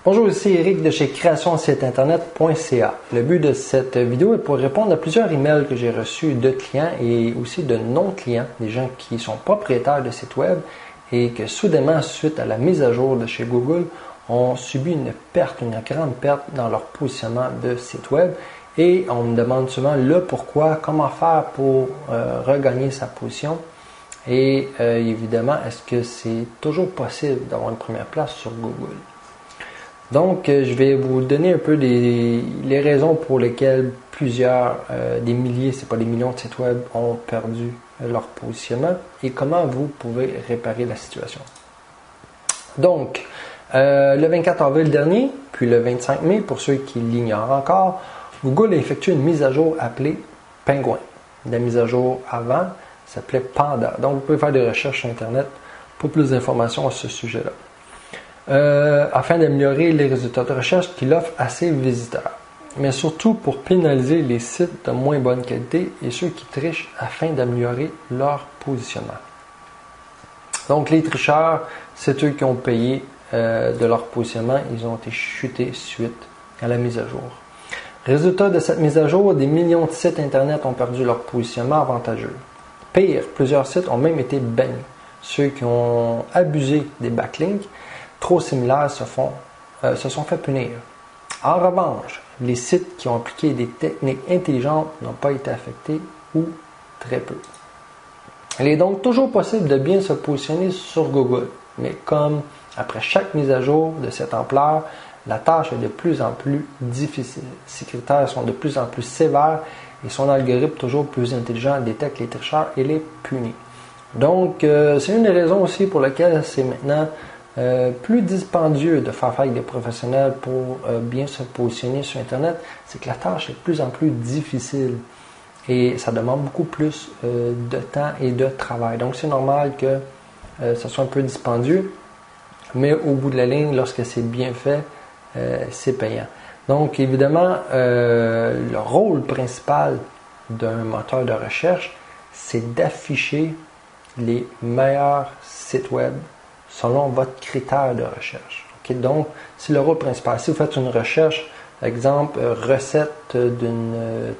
Bonjour, ici Eric de chez créationsiteinternet.ca. Le but de cette vidéo est pour répondre à plusieurs emails que j'ai reçus de clients et aussi de non-clients, des gens qui sont propriétaires de sites web et que soudainement, suite à la mise à jour de chez Google, ont subi une grande perte dans leur positionnement de site web. Et on me demande souvent le pourquoi, comment faire pour regagner sa position. Et évidemment, est-ce que c'est toujours possible d'avoir une première place sur Google? Donc, je vais vous donner un peu les raisons pour lesquelles plusieurs, des milliers, c'est pas des millions de sites web ont perdu leur positionnement et comment vous pouvez réparer la situation. Donc, le 24 avril dernier, puis le 25 mai, pour ceux qui l'ignorent encore, Google a effectué une mise à jour appelée Pingouin. La mise à jour avant s'appelait Panda. Donc, vous pouvez faire des recherches sur Internet pour plus d'informations à ce sujet-là. Afin d'améliorer les résultats de recherche qu'il offre à ses visiteurs, mais surtout pour pénaliser les sites de moins bonne qualité et ceux qui trichent afin d'améliorer leur positionnement. Donc les tricheurs, c'est eux qui ont payé de leur positionnement, ils ont été chutés suite à la mise à jour. Résultat de cette mise à jour, des millions de sites Internet ont perdu leur positionnement avantageux. Pire, plusieurs sites ont même été bannis. Ceux qui ont abusé des backlinks trop similaires se sont fait punir. En revanche, les sites qui ont appliqué des techniques intelligentes n'ont pas été affectés ou très peu. Il est donc toujours possible de bien se positionner sur Google, mais comme après chaque mise à jour de cette ampleur, la tâche est de plus en plus difficile. Ces critères sont de plus en plus sévères et son algorithme toujours plus intelligent détecte les tricheurs et les punit. Donc, c'est une des raisons aussi pour lesquelles c'est maintenant plus dispendieux de faire avec des professionnels pour bien se positionner sur Internet, c'est que la tâche est de plus en plus difficile et ça demande beaucoup plus de temps et de travail. Donc c'est normal que ça soit un peu dispendieux, mais au bout de la ligne, lorsque c'est bien fait, c'est payant. Donc évidemment, le rôle principal d'un moteur de recherche, c'est d'afficher les meilleurs sites web selon votre critère de recherche. Okay? Donc, c'est le rôle principal. Si vous faites une recherche, exemple, recette d'une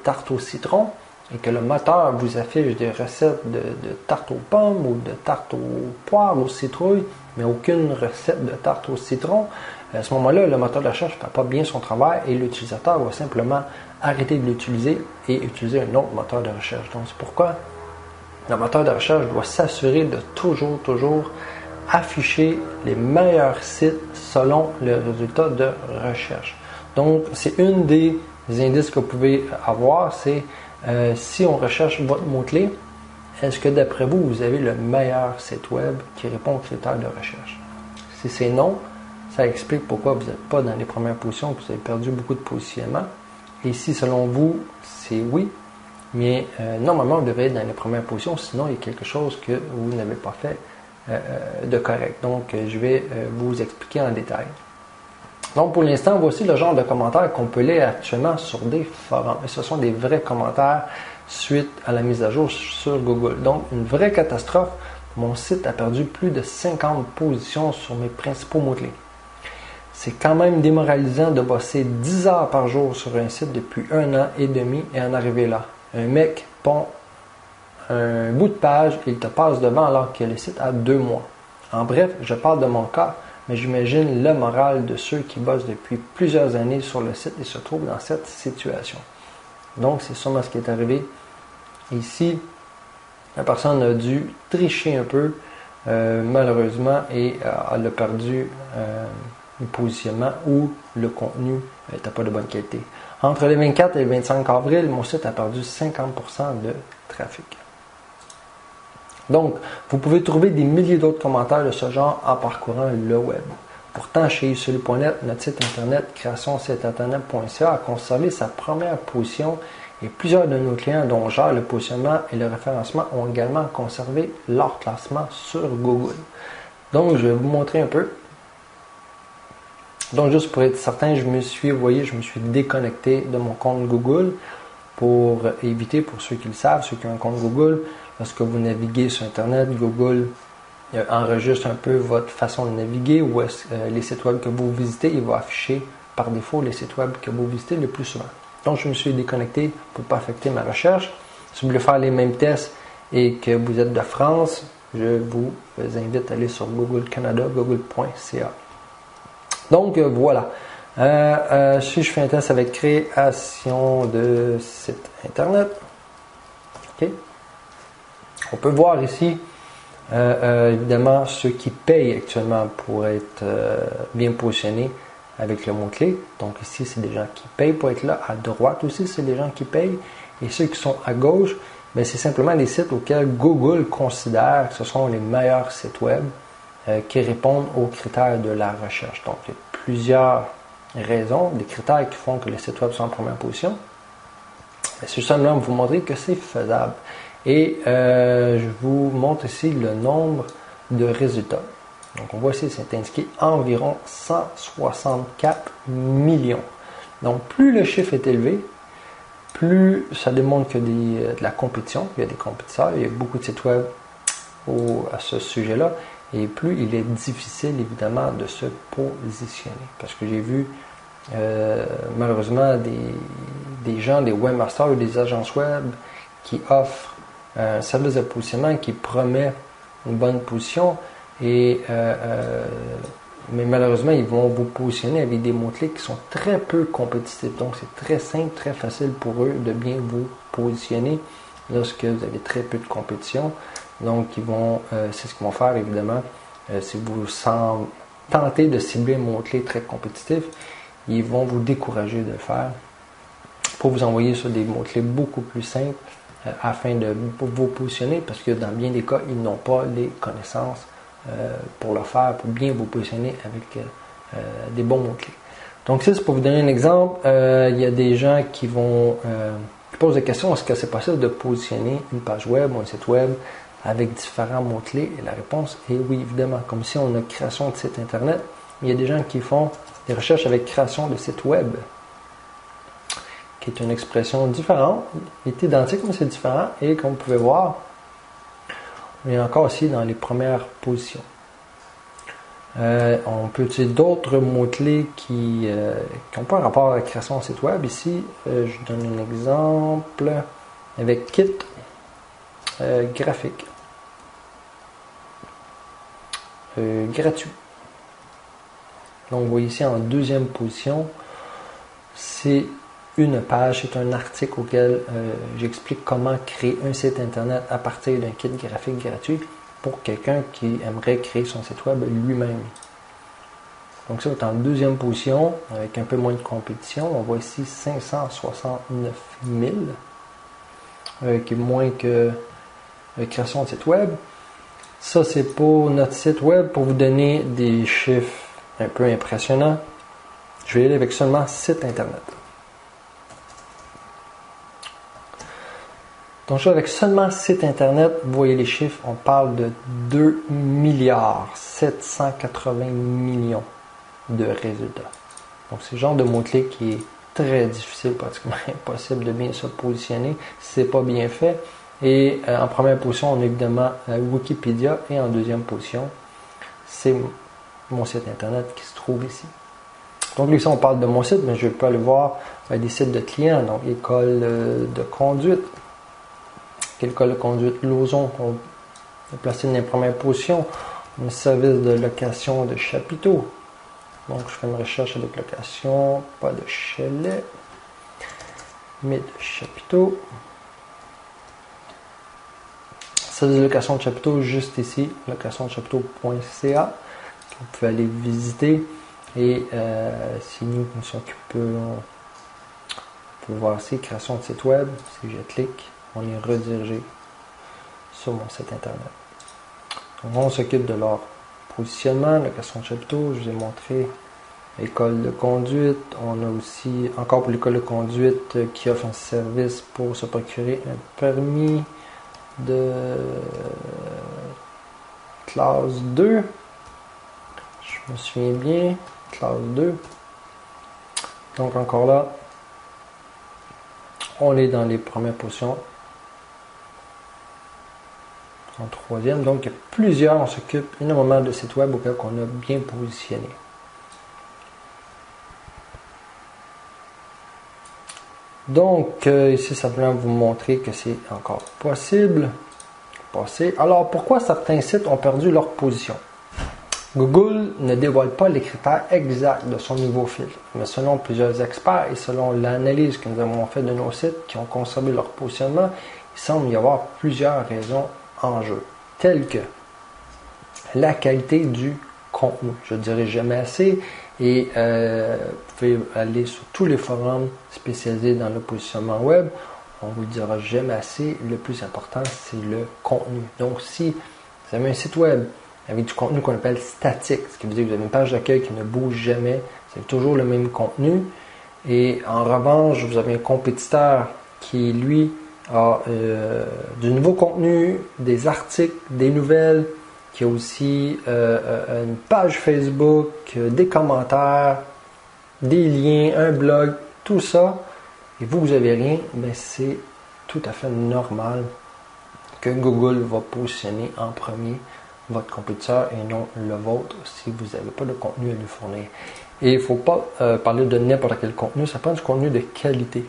tarte au citron, et que le moteur vous affiche des recettes de tarte aux pommes ou de tarte aux poires, aux citrouilles, mais aucune recette de tarte au citron, à ce moment-là, le moteur de recherche ne fait pas bien son travail et l'utilisateur va simplement arrêter de l'utiliser et utiliser un autre moteur de recherche. Donc, c'est pourquoi le moteur de recherche doit s'assurer de toujours afficher les meilleurs sites selon le résultat de recherche. Donc, c'est une des indices que vous pouvez avoir, c'est si on recherche votre mot-clé, est-ce que d'après vous, vous avez le meilleur site web qui répond aux critères de recherche? Si c'est non, ça explique pourquoi vous n'êtes pas dans les premières positions, que vous avez perdu beaucoup de positionnement. Et si selon vous, c'est oui, mais normalement, vous devez être dans les premières positions, sinon il y a quelque chose que vous n'avez pas fait de correct. Donc, je vais vous expliquer en détail. Donc, pour l'instant, voici le genre de commentaires qu'on peut lire actuellement sur des forums. Et ce sont des vrais commentaires suite à la mise à jour sur Google. Donc, une vraie catastrophe. Mon site a perdu plus de 50 positions sur mes principaux mots-clés. C'est quand même démoralisant de bosser 10 heures par jour sur un site depuis 1 an et demi et en arriver là. Un mec pond un bout de page, il te passe devant alors que le site a 2 mois. En bref, je parle de mon cas, mais j'imagine le moral de ceux qui bossent depuis plusieurs années sur le site et se trouvent dans cette situation. Donc, c'est sûrement ce qui est arrivé. Ici, la personne a dû tricher un peu, malheureusement, et elle a perdu le positionnement ou le contenu n'était pas de bonne qualité. Entre le 24 et le 25 avril, mon site a perdu 50% de trafic. Donc, vous pouvez trouver des milliers d'autres commentaires de ce genre en parcourant le web. Pourtant, chez isolu.net, notre site internet créationsiteinternet.ca a conservé sa première position et plusieurs de nos clients dont gèrent le positionnement et le référencement ont également conservé leur classement sur Google. Donc, je vais vous montrer un peu. Donc, juste pour être certain, je me suis déconnecté de mon compte Google pour éviter, pour ceux qui le savent, ceux qui ont un compte Google, lorsque vous naviguez sur Internet, Google enregistre un peu votre façon de naviguer ou les sites web que vous visitez. Il va afficher par défaut les sites web que vous visitez le plus souvent. Donc, je me suis déconnecté pour ne pas affecter ma recherche. Si vous voulez faire les mêmes tests et que vous êtes de France, je vous invite à aller sur Google Canada, google.ca. Donc, voilà. Si je fais un test avec création de site Internet, okay. On peut voir ici, évidemment, ceux qui payent actuellement pour être bien positionnés avec le mot-clé. Donc ici, c'est des gens qui payent pour être là. À droite aussi, c'est des gens qui payent. Et ceux qui sont à gauche, c'est simplement les sites auxquels Google considère que ce sont les meilleurs sites web qui répondent aux critères de la recherche. Donc, il y a plusieurs raisons, des critères qui font que les sites web sont en première position. C'est simplement vous montrer que c'est faisable. Et je vous montre ici le nombre de résultats. Donc on voit ici, c'est indiqué environ 164 millions. Donc plus le chiffre est élevé, plus ça démontre que de la compétition, il y a des compétiteurs, il y a beaucoup de sites web à ce sujet-là, et plus il est difficile évidemment de se positionner. Parce que j'ai vu malheureusement des gens, des webmasters ou des agences web qui offrent un service de positionnement qui promet une bonne position, mais malheureusement, ils vont vous positionner avec des mots-clés qui sont très peu compétitifs. Donc, c'est très simple, très facile pour eux de bien vous positionner lorsque vous avez très peu de compétition. Donc, c'est ce qu'ils vont faire, évidemment. Si vous tentez de cibler un mot-clé très compétitif, ils vont vous décourager de le faire pour vous envoyer sur des mots-clés beaucoup plus simples afin de vous positionner, parce que dans bien des cas, ils n'ont pas les connaissances pour le faire, pour bien vous positionner avec des bons mots-clés. Donc, c'est pour vous donner un exemple. Il y a des gens qui posent la question, est-ce que c'est possible de positionner une page web ou un site web avec différents mots-clés? Et la réponse est oui, évidemment. Comme si on a création de site Internet, il y a des gens qui font des recherches avec création de site web, qui est une expression différente, il est identique mais c'est différent, et comme vous pouvez voir, on est encore ici dans les premières positions. On peut utiliser d'autres mots-clés qui n'ont pas rapport à la création de site web. Ici, je donne un exemple avec kit graphique gratuit. Donc, vous voyez ici en deuxième position, c'est une page, c'est un article auquel j'explique comment créer un site Internet à partir d'un kit graphique gratuit pour quelqu'un qui aimerait créer son site web lui-même. Donc ça, c'est en deuxième position, avec un peu moins de compétition. On voit ici 569 000, qui est moins que la création de site web. Ça, c'est pour notre site web, pour vous donner des chiffres un peu impressionnants. Je vais y aller avec seulement site Internet. Donc, avec seulement site Internet, vous voyez les chiffres, on parle de 2 milliards 780 millions de résultats. Donc, c'est le genre de mot-clé qui est très difficile, pratiquement impossible de bien se positionner si ce n'est pas bien fait. Et en première position, on a évidemment Wikipédia, et en deuxième position, c'est mon site Internet qui se trouve ici. Donc, ici, on parle de mon site, mais je peux aller voir des sites de clients, donc école de conduite. École de conduite Lauson, on a placé dans la première position. Un service de location de chapiteaux. Donc, je fais une recherche avec location, pas de chalet, mais de chapiteaux. Service de location de chapiteaux, juste ici, locationdechapiteaux.ca. Vous pouvez aller visiter. Et c'est nous qui nous occupons. Vous pouvez voir ici, création de site web. Si je clique, on est redirigé sur mon site Internet. Donc, on s'occupe de leur positionnement, location de chapiteaux. Je vous ai montré l'école de conduite. On a aussi, encore pour l'école de conduite, qui offre un service pour se procurer un permis de classe 2. Je me souviens bien, classe 2. Donc encore là, on est dans les premières positions en troisième. Donc, il y a plusieurs, on s'occupe énormément de sites web auxquels on a bien positionné. Donc, ici, simplement vous montrer que c'est encore possible. Alors, pourquoi certains sites ont perdu leur position? Google ne dévoile pas les critères exacts de son nouveau filtre, mais selon plusieurs experts et selon l'analyse que nous avons faite de nos sites qui ont conservé leur positionnement, il semble y avoir plusieurs raisons en jeu, telles que la qualité du contenu. Je ne dirai jamais assez, et vous pouvez aller sur tous les forums spécialisés dans le positionnement web. On vous le dira jamais assez, le plus important, c'est le contenu. Donc, si vous avez un site web avec du contenu qu'on appelle statique, ce qui veut dire que vous avez une page d'accueil qui ne bouge jamais, c'est toujours le même contenu. Et en revanche, vous avez un compétiteur qui, lui, a du nouveau contenu, des articles, des nouvelles, qui a aussi une page Facebook, des commentaires, des liens, un blog, tout ça, et vous n'avez rien, mais c'est tout à fait normal que Google va positionner en premier votre compétiteur et non le vôtre si vous n'avez pas de contenu à lui fournir. Et il ne faut pas parler de n'importe quel contenu, ça prend du contenu de qualité.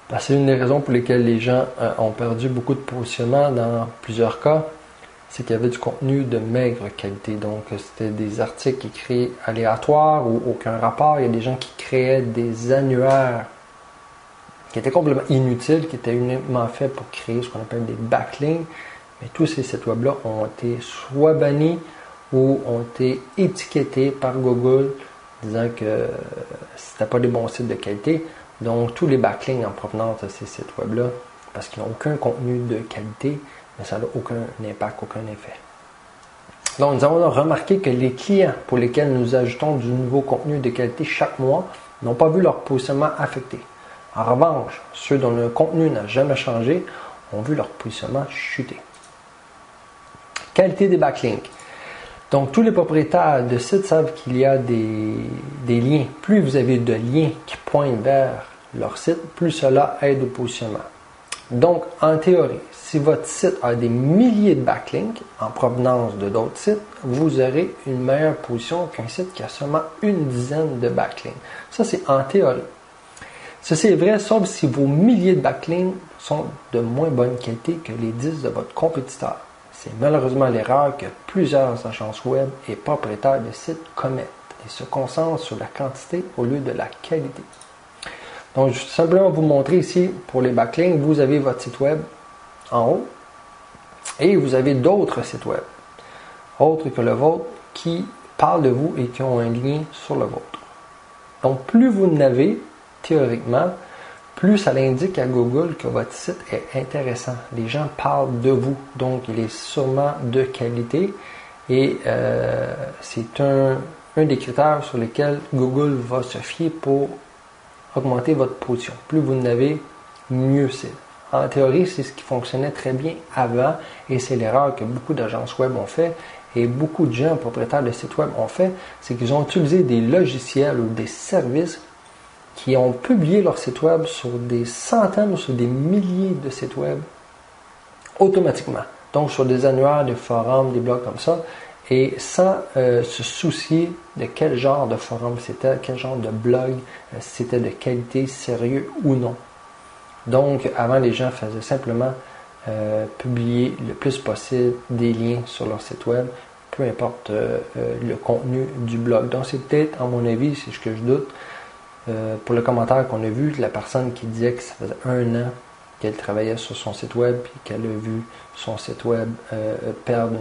Parce que c'est une des raisons pour lesquelles les gens ont perdu beaucoup de positionnement dans plusieurs cas, c'est qu'il y avait du contenu de maigre qualité. Donc, c'était des articles écrits aléatoires ou aucun rapport. Il y a des gens qui créaient des annuaires qui étaient complètement inutiles, qui étaient uniquement faits pour créer ce qu'on appelle des backlinks. Mais tous ces sites web-là ont été soit bannis ou ont été étiquetés par Google disant que c'était pas des bons sites de qualité. Donc, tous les backlinks en provenance de ces sites web-là, parce qu'ils n'ont aucun contenu de qualité, mais ça n'a aucun impact, aucun effet. Donc, nous avons remarqué que les clients pour lesquels nous ajoutons du nouveau contenu de qualité chaque mois n'ont pas vu leur positionnement affecté. En revanche, ceux dont le contenu n'a jamais changé ont vu leur positionnement chuter. Qualité des backlinks. Donc, tous les propriétaires de sites savent qu'il y a des liens. Plus vous avez de liens qui pointent vers leur site, plus cela aide au positionnement. Donc, en théorie, si votre site a des milliers de backlinks en provenance de d'autres sites, vous aurez une meilleure position qu'un site qui a seulement une dizaine de backlinks. Ça, c'est en théorie. Ceci est vrai, sauf si vos milliers de backlinks sont de moins bonne qualité que les 10 de votre compétiteur. C'est malheureusement l'erreur que plusieurs agences web et propriétaires de sites commettent et se concentrent sur la quantité au lieu de la qualité. Donc, je vais simplement vous montrer ici, pour les backlinks, vous avez votre site web en haut et vous avez d'autres sites web, autres que le vôtre, qui parlent de vous et qui ont un lien sur le vôtre. Donc, plus vous n'avez, théoriquement, plus ça l'indique à Google que votre site est intéressant. Les gens parlent de vous, donc il est sûrement de qualité et c'est un des critères sur lesquels Google va se fier pour augmenter votre position. Plus vous en avez, mieux c'est. En théorie, c'est ce qui fonctionnait très bien avant et c'est l'erreur que beaucoup d'agences web ont fait et beaucoup de gens, propriétaires de sites web, ont fait, c'est qu'ils ont utilisé des logiciels ou des services qui ont publié leur site web sur des centaines ou sur des milliers de sites web automatiquement. Donc sur des annuaires, des forums, des blogs comme ça, et sans se soucier de quel genre de forum c'était, quel genre de blog, si c'était de qualité, sérieux ou non. Donc avant, les gens faisaient simplement publier le plus possible des liens sur leur site web, peu importe le contenu du blog. Donc c'est peut-être, à mon avis, c'est ce que je doute, pour le commentaire qu'on a vu, la personne qui disait que ça faisait 1 an qu'elle travaillait sur son site web et qu'elle a vu son site web perdre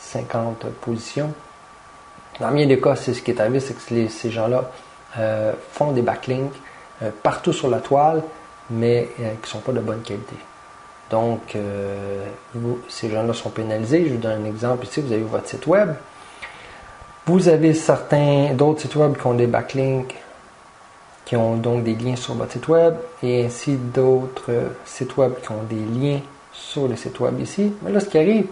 50 positions. Dans bien des cas, c'est ce qui est arrivé, c'est que ces gens-là font des backlinks partout sur la toile, mais qui ne sont pas de bonne qualité. Donc, ces gens-là sont pénalisés. Je vous donne un exemple ici. Vous avez votre site web. Vous avez d'autres sites web qui ont des backlinks, qui ont donc des liens sur votre site web, et ainsi d'autres sites web qui ont des liens sur le site web ici. Mais là, ce qui arrive,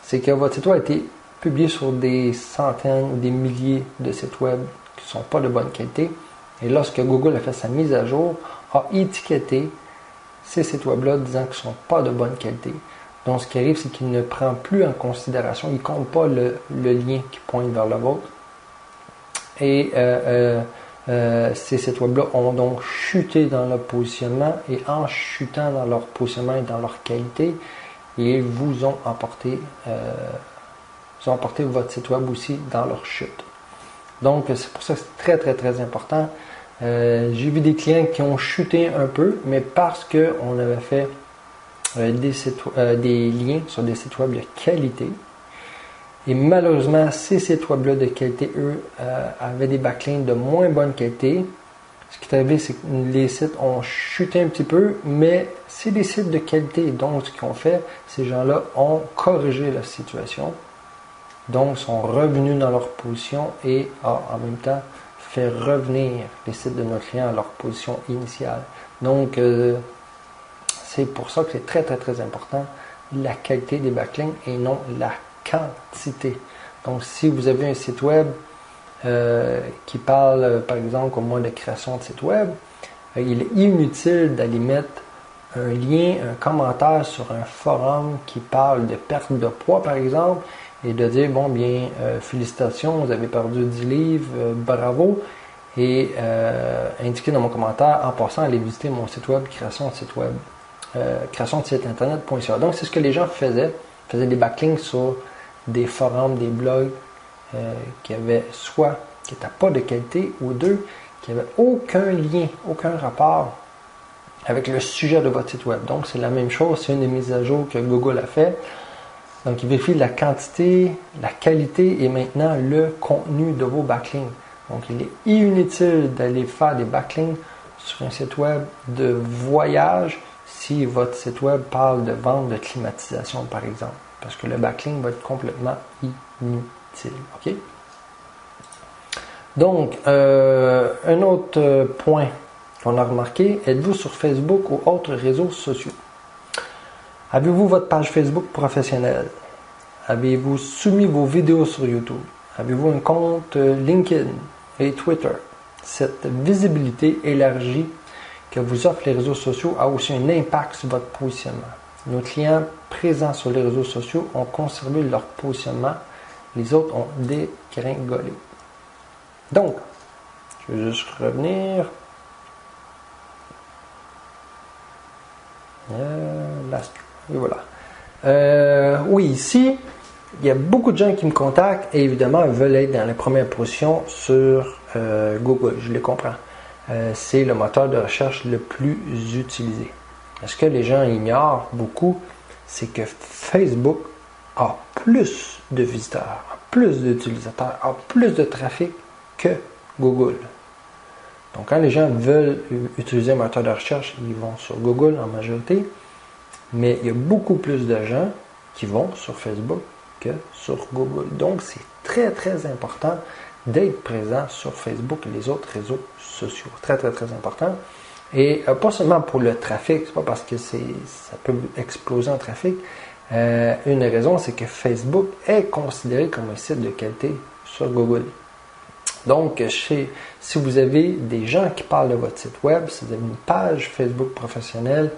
c'est que votre site web a été publié sur des centaines ou des milliers de sites web qui ne sont pas de bonne qualité. Et lorsque Google a fait sa mise à jour, a étiqueté ces sites web-là disant qu'ils ne sont pas de bonne qualité. Donc, ce qui arrive, c'est qu'il ne prend plus en considération, il ne compte pas le lien qui pointe vers le vôtre. Et ces sites web-là ont donc chuté dans leur positionnement, et en chutant dans leur positionnement et dans leur qualité, ils vous ont emporté votre site web aussi dans leur chute. Donc, c'est pour ça que c'est très, très, très important. J'ai vu des clients qui ont chuté un peu, mais parce qu'on avait fait des liens sur des sites web de qualité. Et malheureusement, ces sites web-là de qualité, eux, avaient des backlinks de moins bonne qualité. Ce qui est arrivé, c'est que les sites ont chuté un petit peu, mais c'est des sites de qualité. Donc, ce qu'ils ont fait, ces gens-là ont corrigé la situation. Donc, sont revenus dans leur position et en même temps fait revenir les sites de nos clients à leur position initiale. Donc, c'est pour ça que c'est très, très, très important la qualité des backlinks et non la quantité. Donc, si vous avez un site web qui parle, par exemple, comme moi, de création de site web, il est inutile d'aller mettre un lien, un commentaire sur un forum qui parle de perte de poids, par exemple, et de dire, bon, bien, félicitations, vous avez perdu 10 livres, bravo, et indiquer dans mon commentaire, en passant, allez visiter mon site web, création de site web, création de site internet.ca. Donc, c'est ce que les gens faisaient des backlinks sur des forums, des blogs qui avaient soit qui n'étaient pas de qualité, ou deux, qui n'avaient aucun lien, aucun rapport avec le sujet de votre site web. Donc, c'est la même chose, c'est une des mises à jour que Google a fait. Donc, il vérifie la quantité, la qualité et maintenant le contenu de vos backlinks. Donc, il est inutile d'aller faire des backlinks sur un site web de voyage si votre site web parle de vente de climatisation, par exemple. Parce que le backlink va être complètement inutile. OK? Donc, un autre point qu'on a remarqué, êtes-vous sur Facebook ou autres réseaux sociaux? Avez-vous votre page Facebook professionnelle? Avez-vous soumis vos vidéos sur YouTube? Avez-vous un compte LinkedIn et Twitter? Cette visibilité élargie que vous offrent les réseaux sociaux a aussi un impact sur votre positionnement. Nos clients présents sur les réseaux sociaux ont conservé leur positionnement, les autres ont dégringolé. Donc, je vais juste revenir. Et voilà. Oui, ici, il y a beaucoup de gens qui me contactent et évidemment veulent être dans les premières positions sur Google. Je les comprends. C'est le moteur de recherche le plus utilisé. Ce que les gens ignorent beaucoup, c'est que Facebook a plus de visiteurs, a plus d'utilisateurs, a plus de trafic que Google. Donc, quand les gens veulent utiliser un moteur de recherche, ils vont sur Google en majorité, mais il y a beaucoup plus de gens qui vont sur Facebook que sur Google. Donc, c'est très, très important d'être présent sur Facebook et les autres réseaux sociaux. Très, très, très important. Et pas seulement pour le trafic, c'est pas parce que ça peut exploser en trafic. Une raison, c'est que Facebook est considéré comme un site de qualité sur Google. Donc, si vous avez des gens qui parlent de votre site web, si vous avez une page Facebook professionnelle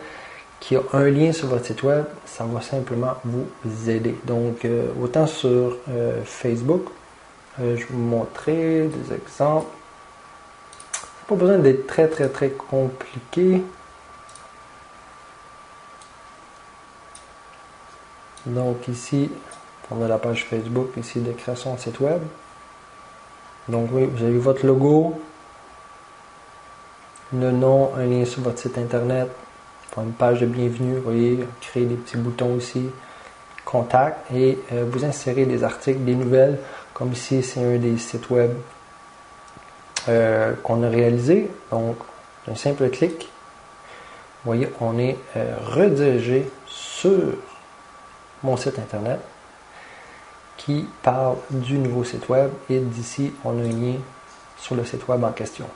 qui a un lien sur votre site web, ça va simplement vous aider. Donc, autant sur Facebook, je vais vous montrer des exemples. Pas besoin d'être très, très, très compliqué. Donc, ici, on a la page Facebook ici de création de site web. Donc, oui, vous avez votre logo, le nom, un lien sur votre site internet, une page de bienvenue, vous voyez, créer des petits boutons ici, contact, et vous insérez des articles, des nouvelles, comme ici, c'est un des sites web qu'on a réalisé. Donc, un simple clic, vous voyez, on est redirigé sur mon site internet qui parle du nouveau site web, et d'ici, on a un lien sur le site web en question.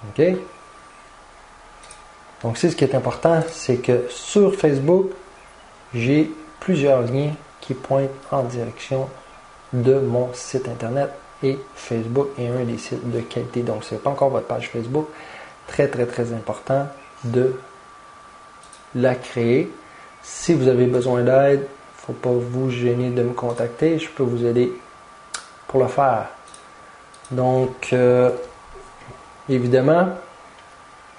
OK? Donc, c'est ce qui est important, c'est que sur Facebook, j'ai plusieurs liens qui pointent en direction de mon site internet, et Facebook est un des sites de qualité. Donc, ce n'est pas encore votre page Facebook, très très très important de la créer. Si vous avez besoin d'aide, il ne faut pas vous gêner de me contacter, je peux vous aider pour le faire. Donc, évidemment,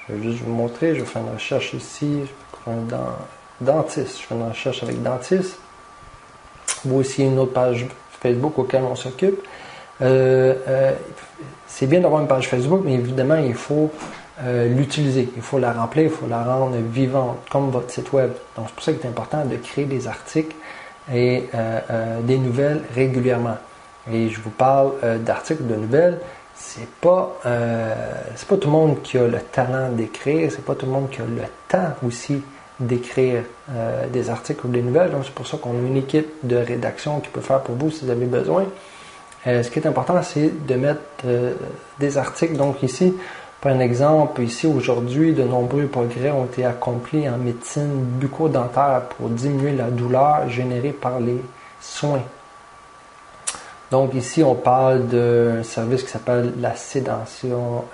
je vais juste vous montrer, je vais faire une recherche ici pour un dentiste. Je fais une recherche avec dentiste. Vous aussi, une autre page Facebook auquel on s'occupe. C'est bien d'avoir une page Facebook, mais évidemment, il faut l'utiliser. Il faut la remplir, il faut la rendre vivante, comme votre site web. Donc, c'est pour ça qu'il est important de créer des articles et des nouvelles régulièrement. Et je vous parle d'articles, de nouvelles. C'est pas tout le monde qui a le talent d'écrire, c'est pas tout le monde qui a le temps aussi d'écrire des articles ou des nouvelles. Donc, c'est pour ça qu'on a une équipe de rédaction qui peut faire pour vous si vous avez besoin. Ce qui est important, c'est de mettre des articles. Donc ici, par un exemple, ici aujourd'hui, de nombreux progrès ont été accomplis en médecine bucco-dentaire pour diminuer la douleur générée par les soins. Donc ici, on parle d'un service qui s'appelle la sédation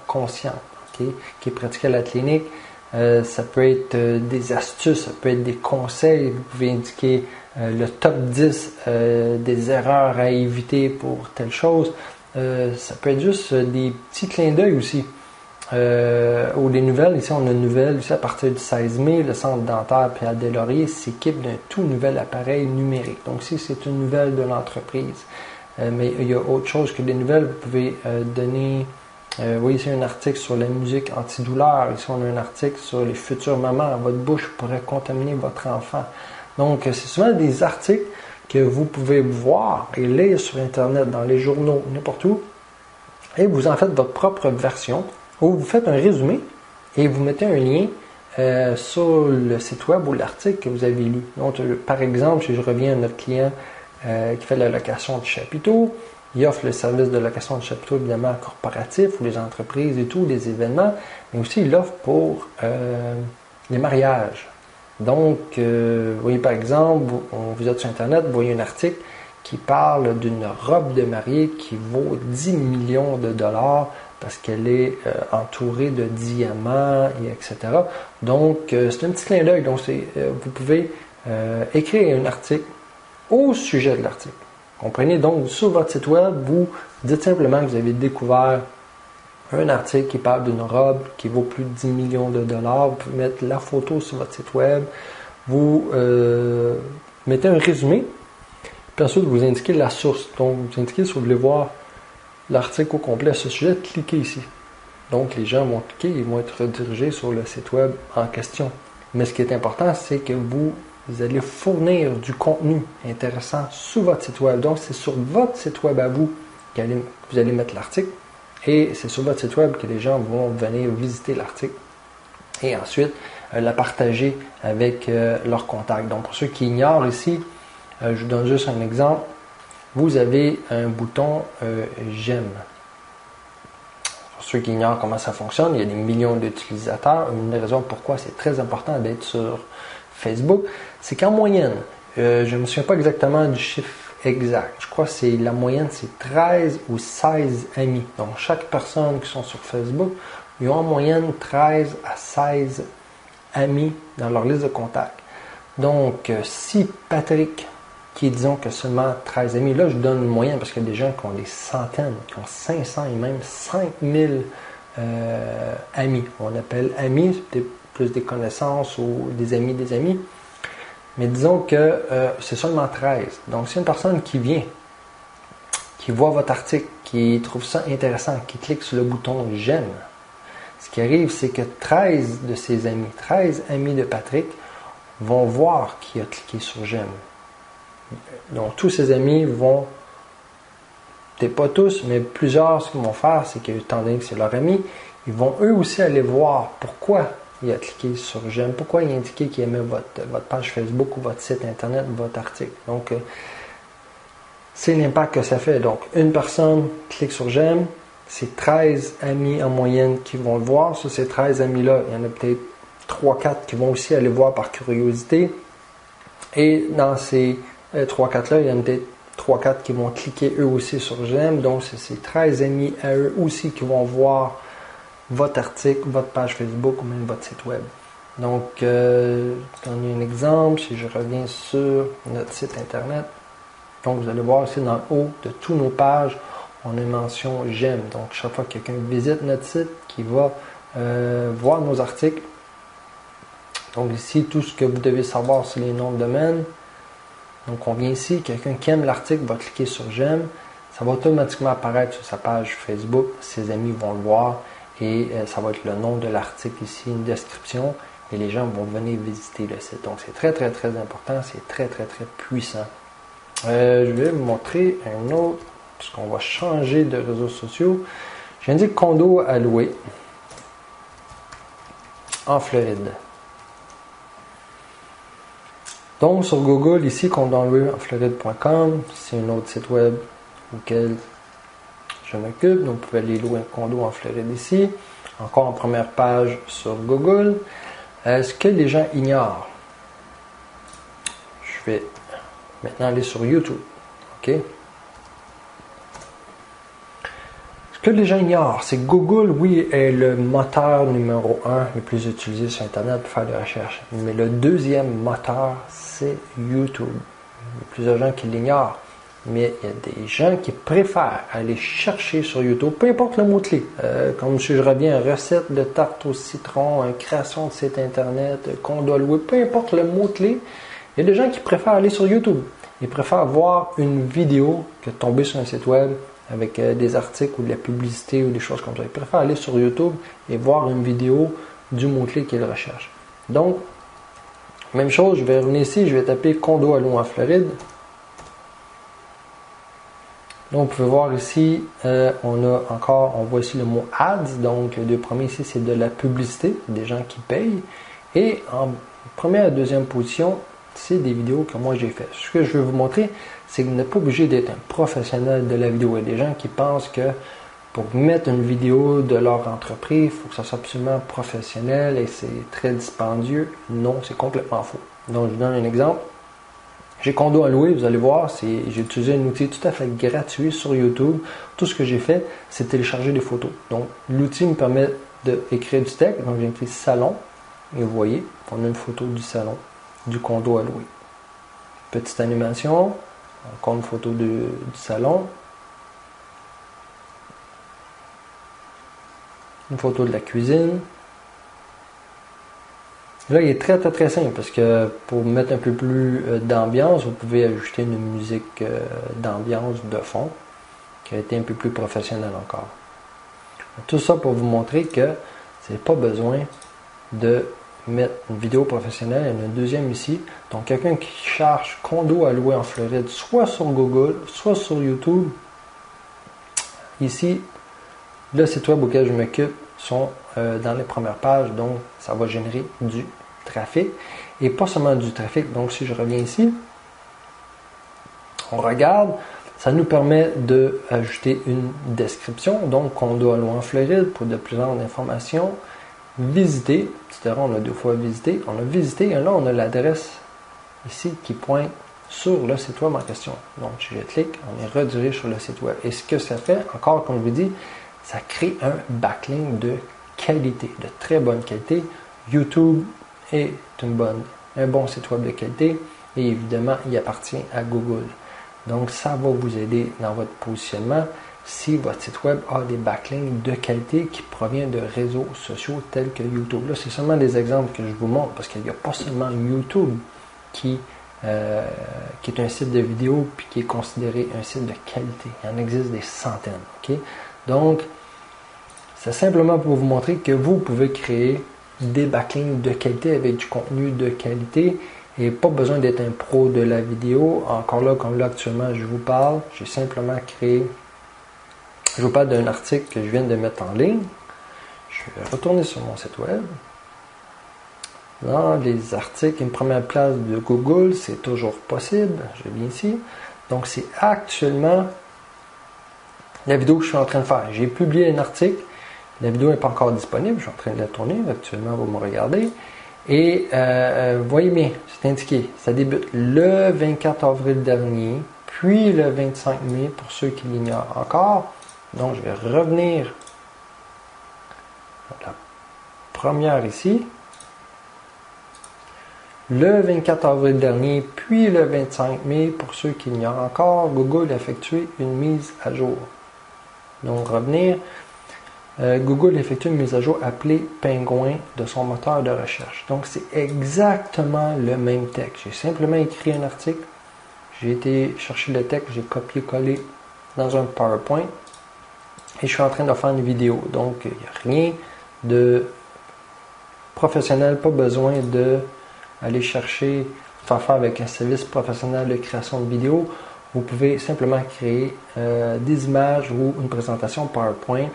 consciente, okay, qui est pratiqué à la clinique. Ça peut être des astuces, ça peut être des conseils. Vous pouvez indiquer le top 10 des erreurs à éviter pour telle chose. Ça peut être juste des petits clins d'œil aussi. Ou des nouvelles. Ici, on a une nouvelle aussi à partir du 16 mai. Le Centre dentaire Pierre Deslauriers s'équipe d'un tout nouvel appareil numérique. Donc, ici, c'est une nouvelle de l'entreprise. Mais il y a autre chose que des nouvelles. Vous pouvez donner... vous voyez ici un article sur la musique antidouleur. Ici, on a un article sur les futures mamans. Votre bouche pourrait contaminer votre enfant. Donc, c'est souvent des articles que vous pouvez voir et lire sur Internet, dans les journaux, n'importe où. Et vous en faites votre propre version. Ou vous faites un résumé et vous mettez un lien sur le site web ou l'article que vous avez lu. Donc, par exemple, si je reviens à notre client qui fait de la location de chapiteaux, il offre le service de location de chapiteaux, évidemment, corporatif, ou les entreprises et tout, des événements, mais aussi il l'offre pour les mariages. Donc, vous voyez par exemple, vous êtes sur Internet, vous voyez un article qui parle d'une robe de mariée qui vaut 10 millions de dollars parce qu'elle est entourée de diamants, et etc. Donc, c'est un petit clin d'œil. Donc, vous pouvez écrire un article au sujet de l'article. Comprenez? Donc, sur votre site web, vous dites simplement que vous avez découvert un article qui parle d'une robe qui vaut plus de 10 millions de dollars. Vous pouvez mettre la photo sur votre site web. Vous mettez un résumé. Puis ensuite, vous indiquez la source. Donc, vous indiquez si vous voulez voir l'article au complet à ce sujet, cliquez ici. Donc, les gens vont cliquer et vont être redirigés sur le site web en question. Mais ce qui est important, c'est que vous allez fournir du contenu intéressant sur votre site web. Donc, c'est sur votre site web à vous que vous allez mettre l'article. Et c'est sur votre site web que les gens vont venir visiter l'article. Et ensuite, la partager avec leurs contacts. Donc, pour ceux qui ignorent ici, je vous donne juste un exemple. Vous avez un bouton j'aime. Pour ceux qui ignorent comment ça fonctionne, il y a des millions d'utilisateurs. Une des raisons pourquoi c'est très important d'être sur Facebook, c'est qu'en moyenne, je ne me souviens pas exactement du chiffre exact. Je crois que la moyenne, c'est 13 ou 16 amis. Donc, chaque personne qui sont sur Facebook, ils ont en moyenne 13 à 16 amis dans leur liste de contacts. Donc, si Patrick, qui est, disons, que seulement 13 amis, là, je vous donne une moyenne parce qu'il y a des gens qui ont des centaines, qui ont 500 et même 5000 amis. On appelle amis, c'est peut-être plus des connaissances ou des amis. Mais disons que c'est seulement 13. Donc, c'est une personne qui vient, qui voit votre article, qui trouve ça intéressant, qui clique sur le bouton « J'aime ». Ce qui arrive, c'est que 13 de ses amis, 13 amis de Patrick, vont voir qui a cliqué sur « J'aime ». Donc, tous ses amis vont, peut-être pas tous, mais plusieurs, ce qu'ils vont faire, c'est que, étant donné que c'est leur ami, ils vont eux aussi aller voir pourquoi il a cliqué sur j'aime, pourquoi il a indiqué qu'il aimait votre page Facebook ou votre site internet, votre article. Donc, c'est l'impact que ça fait. Donc, une personne clique sur j'aime, c'est 13 amis en moyenne qui vont le voir. Sur ces 13 amis-là, il y en a peut-être 3-4 qui vont aussi aller voir par curiosité. Et dans ces 3-4-là, il y en a peut-être 3-4 qui vont cliquer eux aussi sur j'aime. Donc, c'est ces 13 amis à eux aussi qui vont voir votre article, votre page Facebook ou même votre site web. Donc, je donne un exemple. Si je reviens sur notre site internet, donc vous allez voir ici dans le haut de toutes nos pages, on a une mention j'aime. Donc, chaque fois que quelqu'un visite notre site, qui va voir nos articles. Donc ici, tout ce que vous devez savoir sur les noms de domaine. Donc, on vient ici, quelqu'un qui aime l'article va cliquer sur j'aime. Ça va automatiquement apparaître sur sa page Facebook. Ses amis vont le voir et ça va être le nom de l'article ici, une description. Et les gens vont venir visiter le site. Donc, c'est très, très, très important. C'est très, très, très puissant. Je vais vous montrer un autre, puisqu'on va changer de réseaux sociaux. J'indique condo à louer en Floride. Donc, sur Google, ici, condo à louer en Floride.com, c'est un autre site web auquel je m'occupe. Donc, vous pouvez aller louer un condo en Floride ici. Encore en première page sur Google. Ce que les gens ignorent. Je vais maintenant aller sur YouTube. OK? Ce que les gens ignorent, c'est que Google, oui, est le moteur numéro 1 le plus utilisé sur Internet pour faire des recherches. Mais le deuxième moteur, c'est YouTube. Il y a plusieurs gens qui l'ignorent. Mais il y a des gens qui préfèrent aller chercher sur YouTube, peu importe le mot-clé. Comme si je reviens, recette de tarte au citron, création de site internet, condo à louer, peu importe le mot-clé. Il y a des gens qui préfèrent aller sur YouTube. Ils préfèrent voir une vidéo que de tomber sur un site web avec des articles ou de la publicité ou des choses comme ça. Ils préfèrent aller sur YouTube et voir une vidéo du mot-clé qu'ils recherchent. Donc, même chose, je vais revenir ici, je vais taper condo à louer en Floride. Donc, vous pouvez voir ici, on voit ici le mot ads. Donc, les deux premiers ici, c'est de la publicité, des gens qui payent. Et en première et deuxième position, c'est des vidéos que moi j'ai faites. Ce que je veux vous montrer, c'est que vous n'êtes pas obligé d'être un professionnel de la vidéo. Il y a des gens qui pensent que pour mettre une vidéo de leur entreprise, il faut que ça soit absolument professionnel et c'est très dispendieux. Non, c'est complètement faux. Donc, je vous donne un exemple. J'ai condo à louer, vous allez voir, j'ai utilisé un outil tout à fait gratuit sur YouTube. Tout ce que j'ai fait, c'est télécharger des photos. Donc, l'outil me permet d'écrire du texte. Donc, j'ai écrit salon. Et vous voyez, on a une photo du salon, du condo à louer. Petite animation, encore une photo du salon. Une photo de la cuisine. Là, il est très, très, très simple parce que pour mettre un peu plus d'ambiance, vous pouvez ajouter une musique d'ambiance de fond qui a été un peu plus professionnelle encore. Tout ça pour vous montrer que vous n'avez pas besoin de mettre une vidéo professionnelle. Il y en a une deuxième ici. Donc, quelqu'un qui cherche condo à louer en Floride, soit sur Google, soit sur YouTube. Ici, le site web auquel je m'occupe sont dans les premières pages, donc ça va générer du trafic et pas seulement du trafic. Donc si je reviens ici, on regarde, ça nous permet d'ajouter une description, donc condo à louer en Floride pour de plus amples informations, visiter, etc. On a deux fois visité, on a visité et là on a l'adresse ici qui pointe sur le site web en question. Donc si je clique, on est redirigé sur le site web et ce que ça fait, encore comme je vous dis, ça crée un backlink de qualité, de très bonne qualité. YouTube est un bon site web de qualité et évidemment, il appartient à Google. Donc, ça va vous aider dans votre positionnement si votre site web a des backlinks de qualité qui proviennent de réseaux sociaux tels que YouTube. Là, c'est seulement des exemples que je vous montre parce qu'il n'y a pas seulement YouTube qui est un site de vidéo puis qui est considéré un site de qualité. Il en existe des centaines. Okay? Donc, c'est simplement pour vous montrer que vous pouvez créer des backlinks de qualité avec du contenu de qualité et pas besoin d'être un pro de la vidéo. Encore là, comme là actuellement je vous parle, j'ai simplement créé, je vous parle d'un article que je viens de mettre en ligne. Je vais retourner sur mon site web. Dans les articles, une première place de Google, c'est toujours possible. Je viens ici. Donc c'est actuellement la vidéo que je suis en train de faire. J'ai publié un article. La vidéo n'est pas encore disponible, je suis en train de la tourner, actuellement vous me regardez. Et voyez bien, c'est indiqué, ça débute le 24 avril dernier, puis le 25 mai pour ceux qui l'ignorent encore. Donc je vais revenir La première ici. Le 24 avril dernier, puis le 25 mai, pour ceux qui l'ignorent encore, Google a effectué une mise à jour. Donc, revenir. Google effectue une mise à jour appelée Pingouin de son moteur de recherche. Donc, c'est exactement le même texte. J'ai simplement écrit un article, j'ai été chercher le texte, j'ai copié-collé dans un PowerPoint et je suis en train de faire une vidéo. Donc, il n'y a rien de professionnel, pas besoin de aller chercher, faire avec un service professionnel de création de vidéo. Vous pouvez simplement créer des images ou une présentation PowerPoint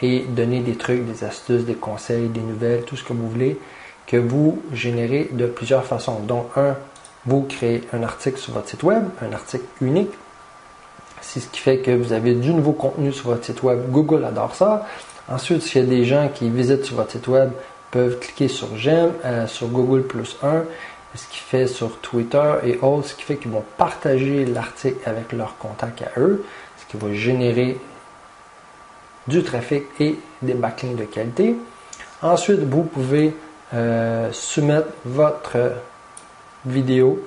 et donner des trucs, des astuces, des conseils, des nouvelles, tout ce que vous voulez, que vous générez de plusieurs façons. Donc, vous créez un article sur votre site web, un article unique. C'est ce qui fait que vous avez du nouveau contenu sur votre site web. Google adore ça. Ensuite, s'il y a des gens qui visitent sur votre site web, peuvent cliquer sur j'aime, sur Google +1, ce qui fait sur Twitter et autres, ce qui fait qu'ils vont partager l'article avec leurs contacts à eux, ce qui va générer du trafic et des backlinks de qualité. Ensuite, vous pouvez soumettre votre vidéo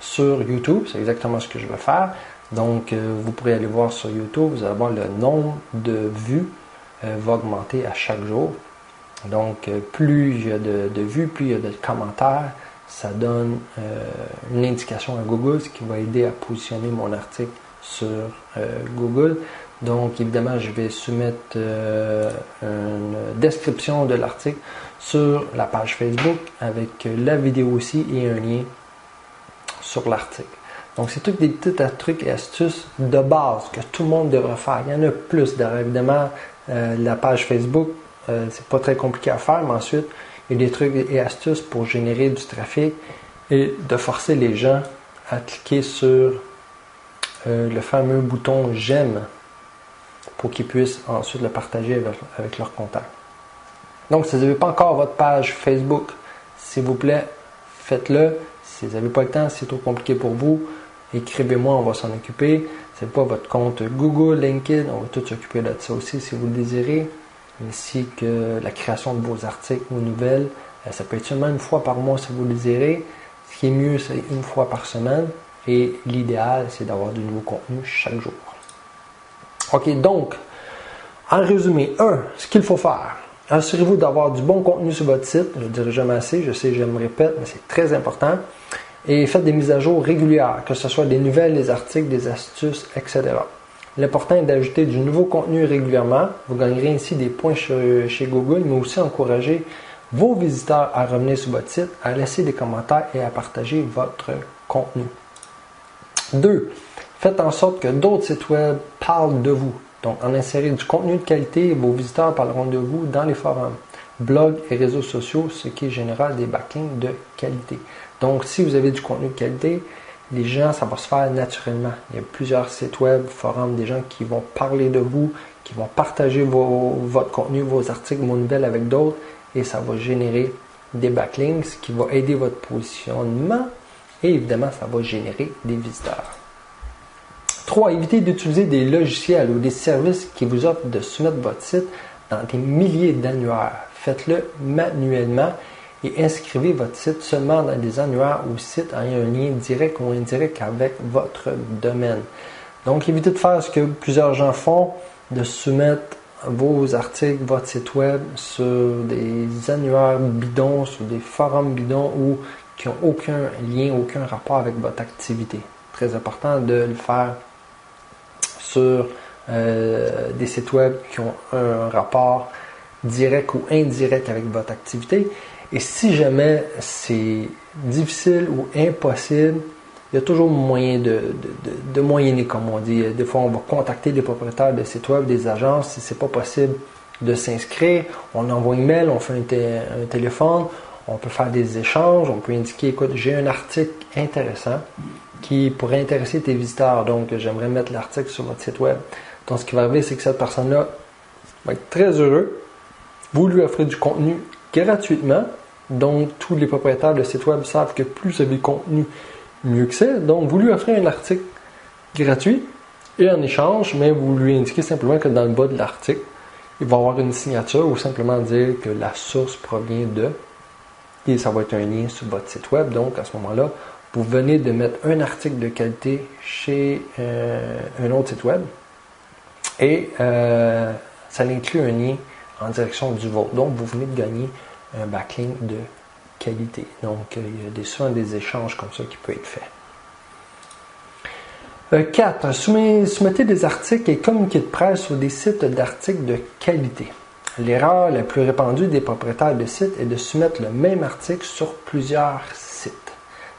sur YouTube. C'est exactement ce que je vais faire. Donc, vous pourrez aller voir sur YouTube, vous allez voir le nombre de vues va augmenter à chaque jour. Donc, plus il y a de vues, plus il y a de commentaires, ça donne une indication à Google, ce qui va aider à positionner mon article sur Google. Donc, évidemment, je vais soumettre une description de l'article sur la page Facebook avec la vidéo aussi et un lien sur l'article. Donc, c'est tous des petits trucs et astuces de base que tout le monde devrait faire. Il y en a plus. Évidemment, la page Facebook, c'est pas très compliqué à faire, mais ensuite, il y a des trucs et astuces pour générer du trafic et de forcer les gens à cliquer sur le fameux bouton j'aime pour qu'ils puissent ensuite le partager avec leurs contacts. Donc, si vous n'avez pas encore votre page Facebook, s'il vous plaît, faites-le. Si vous n'avez pas le temps, si c'est trop compliqué pour vous, écrivez-moi, on va s'en occuper. Si ce n'est pas votre compte Google, LinkedIn, on va tout s'occuper de ça aussi si vous le désirez. Ainsi que la création de vos articles ou nouvelles. Ça peut être seulement une fois par mois si vous le désirez. Ce qui est mieux, c'est une fois par semaine. Et l'idéal, c'est d'avoir du nouveau contenu chaque jour. OK, donc, en résumé, ce qu'il faut faire. Assurez-vous d'avoir du bon contenu sur votre site. Je ne dirai jamais assez, je sais, je me répète, mais c'est très important. Et faites des mises à jour régulières, que ce soit des nouvelles, des articles, des astuces, etc. L'important est d'ajouter du nouveau contenu régulièrement. Vous gagnerez ainsi des points chez Google, mais aussi encourager vos visiteurs à revenir sur votre site, à laisser des commentaires et à partager votre contenu. 2. Faites en sorte que d'autres sites web parlent de vous. Donc, en insérant du contenu de qualité, vos visiteurs parleront de vous dans les forums, blogs et réseaux sociaux, ce qui générera des backlinks de qualité. Donc, si vous avez du contenu de qualité, les gens, ça va se faire naturellement. Il y a plusieurs sites web, forums, des gens qui vont parler de vous, qui vont partager votre contenu, vos articles, vos nouvelles avec d'autres, et ça va générer des backlinks, ce qui va aider votre positionnement, et évidemment, ça va générer des visiteurs. 3. Évitez d'utiliser des logiciels ou des services qui vous offrent de soumettre votre site dans des milliers d'annuaires. Faites-le manuellement et inscrivez votre site seulement dans des annuaires ou sites ayant un lien direct ou indirect avec votre domaine. Donc, évitez de faire ce que plusieurs gens font, de soumettre vos articles, votre site web sur des annuaires bidons, sur des forums bidons ou qui n'ont aucun lien, aucun rapport avec votre activité. Très important de le faire sur des sites web qui ont un rapport direct ou indirect avec votre activité. Et si jamais c'est difficile ou impossible, il y a toujours moyen de moyenner, comme on dit. Des fois, on va contacter des propriétaires de sites web, des agences, si ce n'est pas possible de s'inscrire. On envoie un email, on fait un téléphone, on peut faire des échanges, on peut indiquer, écoute, j'ai un article intéressant qui pourrait intéresser tes visiteurs, donc j'aimerais mettre l'article sur votre site web. Donc, ce qui va arriver, c'est que cette personne-là va être très heureux. Vous lui offrez du contenu gratuitement. Donc, tous les propriétaires de sites web savent que plus vous avez de contenu, mieux que c'est. Donc, vous lui offrez un article gratuit et en échange, mais vous lui indiquez simplement que dans le bas de l'article, il va y avoir une signature ou simplement dire que la source provient de, et ça va être un lien sur votre site web. Donc à ce moment-là, vous venez de mettre un article de qualité chez un autre site web et ça inclut un lien en direction du vôtre. Donc vous venez de gagner un backlink de qualité. Donc il y a souvent des échanges comme ça qui peuvent être faits. 4. Soumettez des articles et communiqués de presse sur des sites d'articles de qualité. L'erreur la plus répandue des propriétaires de sites est de soumettre le même article sur plusieurs sites.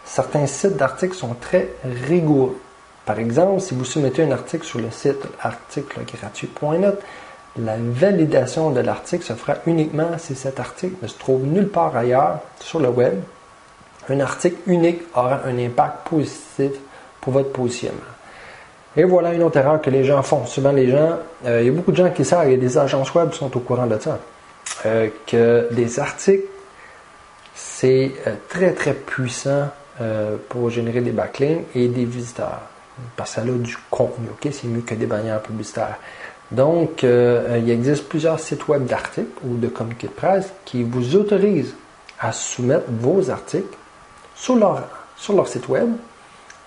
Certains sites d'articles sont très rigoureux. Par exemple, si vous soumettez un article sur le site articlegratuit.net, la validation de l'article se fera uniquement si cet article ne se trouve nulle part ailleurs sur le web. Un article unique aura un impact positif pour votre positionnement. Et voilà une autre erreur que les gens font. Souvent, il y a beaucoup de gens qui savent, il y a des agences web qui sont au courant de ça, que des articles, c'est très, très puissant pour générer des backlinks et des visiteurs. Parce que ça a du contenu, ok? C'est mieux que des bannières publicitaires. Donc, il existe plusieurs sites web d'articles ou de communiqués de presse qui vous autorisent à soumettre vos articles sur leur site web.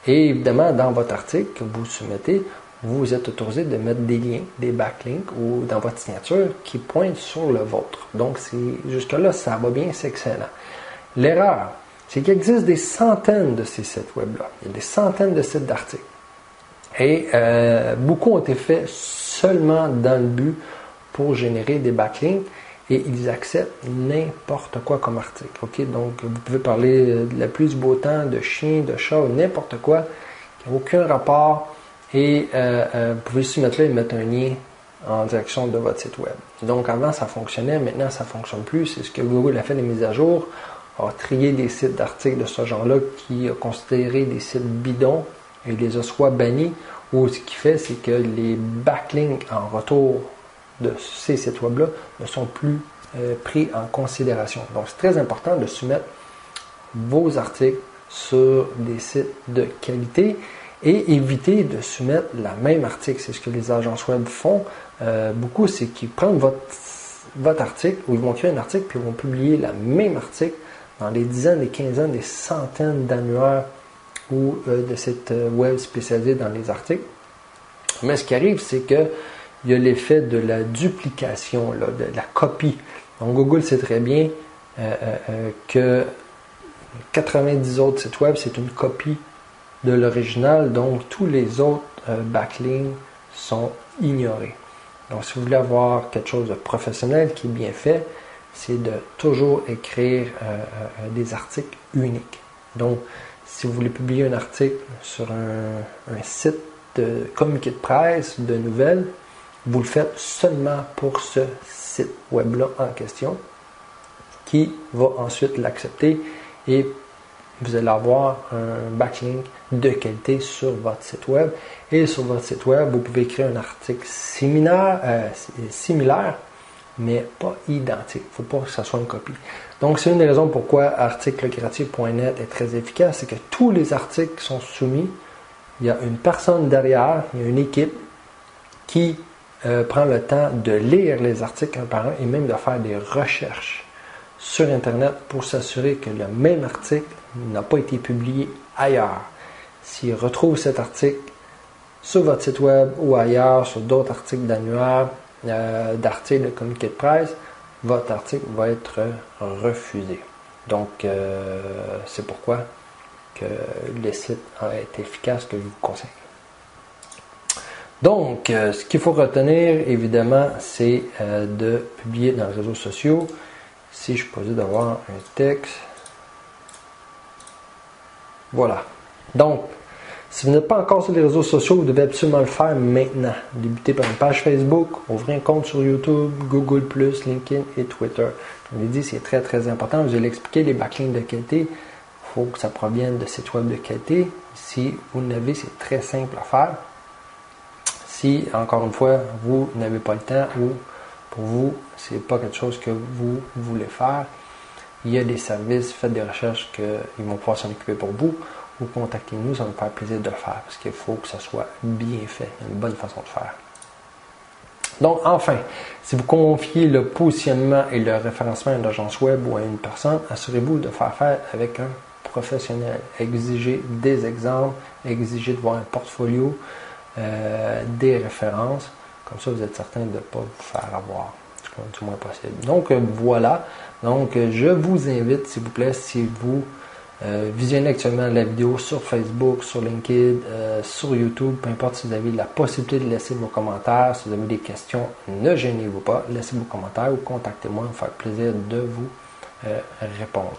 Et évidemment, dans votre article que vous soumettez, vous êtes autorisé de mettre des liens, des backlinks ou dans votre signature qui pointent sur le vôtre. Donc, jusque-là, ça va bien, c'est excellent. L'erreur, c'est qu'il existe des centaines de ces sites web-là. Il y a des centaines de sites d'articles. Et beaucoup ont été faits seulement dans le but pour générer des backlinks et ils acceptent n'importe quoi comme article. Okay? Donc, vous pouvez parler de la pluie, du beau temps, de chiens, de chats, n'importe quoi, qui n'a aucun rapport et vous pouvez soumettre là et mettre un lien en direction de votre site web. Donc, avant, ça fonctionnait, maintenant, ça ne fonctionne plus. C'est ce que Google a fait des mises à jour, a trié des sites d'articles de ce genre-là qui a considéré des sites bidons et les a soit bannis ou ce qu'il fait, c'est que les backlinks en retour de ces sites web-là ne sont plus pris en considération. Donc, c'est très important de soumettre vos articles sur des sites de qualité et éviter de soumettre le même article. C'est ce que les agences web font. Beaucoup, c'est qu'ils prennent votre article ou ils vont créer un article puis ils vont publier le même article dans des dizaines, des quinzaines, des centaines d'annuaires ou de sites web spécialisés dans les articles. Mais ce qui arrive, c'est que il y a l'effet de la duplication, là, de la copie. Donc, Google sait très bien que 90 autres sites web, c'est une copie de l'original. Donc, tous les autres backlinks sont ignorés. Donc, si vous voulez avoir quelque chose de professionnel qui est bien fait, c'est de toujours écrire des articles uniques. Donc, si vous voulez publier un article sur un site de communiqué de presse, de nouvelles, vous le faites seulement pour ce site web-là en question, qui va ensuite l'accepter et vous allez avoir un backlink de qualité sur votre site web. Et sur votre site web, vous pouvez créer un article similaire, mais pas identique. Il ne faut pas que ça soit une copie. Donc, c'est une des raisons pourquoi articlegratuit.net est très efficace, c'est que tous les articles qui sont soumis, il y a une personne derrière, il y a une équipe qui prend le temps de lire les articles un par un et même de faire des recherches sur Internet pour s'assurer que le même article n'a pas été publié ailleurs. S'il retrouve cet article sur votre site web ou ailleurs, sur d'autres articles d'annuaire, d'articles de communiqué de presse, votre article va être refusé. Donc, c'est pourquoi que le site est efficace que je vous conseille. Donc, ce qu'il faut retenir, évidemment, c'est de publier dans les réseaux sociaux. Si je suis posé d'avoir un texte, voilà. Donc, si vous n'êtes pas encore sur les réseaux sociaux, vous devez absolument le faire maintenant. Débutez par une page Facebook, ouvrez un compte sur YouTube, Google+, LinkedIn et Twitter. Je vous l'ai dit, c'est très très important. Vous allez expliquer les backlinks de qualité. Il faut que ça provienne de sites web de qualité. Si vous l'avez, c'est très simple à faire. Si, encore une fois, vous n'avez pas le temps ou pour vous, ce n'est pas quelque chose que vous voulez faire, il y a des services, faites des recherches qu'ils vont pouvoir s'en occuper pour vous ou contactez-nous, ça va nous faire plaisir de le faire parce qu'il faut que ça soit bien fait, une bonne façon de faire. Donc, enfin, si vous confiez le positionnement et le référencement à une agence web ou à une personne, assurez-vous de faire affaire avec un professionnel. Exigez des exemples, exigez de voir un portfolio, des références. Comme ça, vous êtes certain de ne pas vous faire avoir, du moins possible. Donc, voilà. Donc, je vous invite, s'il vous plaît, si vous visionnez actuellement la vidéo sur Facebook, sur LinkedIn, sur YouTube, peu importe si vous avez la possibilité de laisser vos commentaires, si vous avez des questions, ne gênez-vous pas, laissez vos commentaires ou contactez-moi, ça me fait plaisir de vous répondre.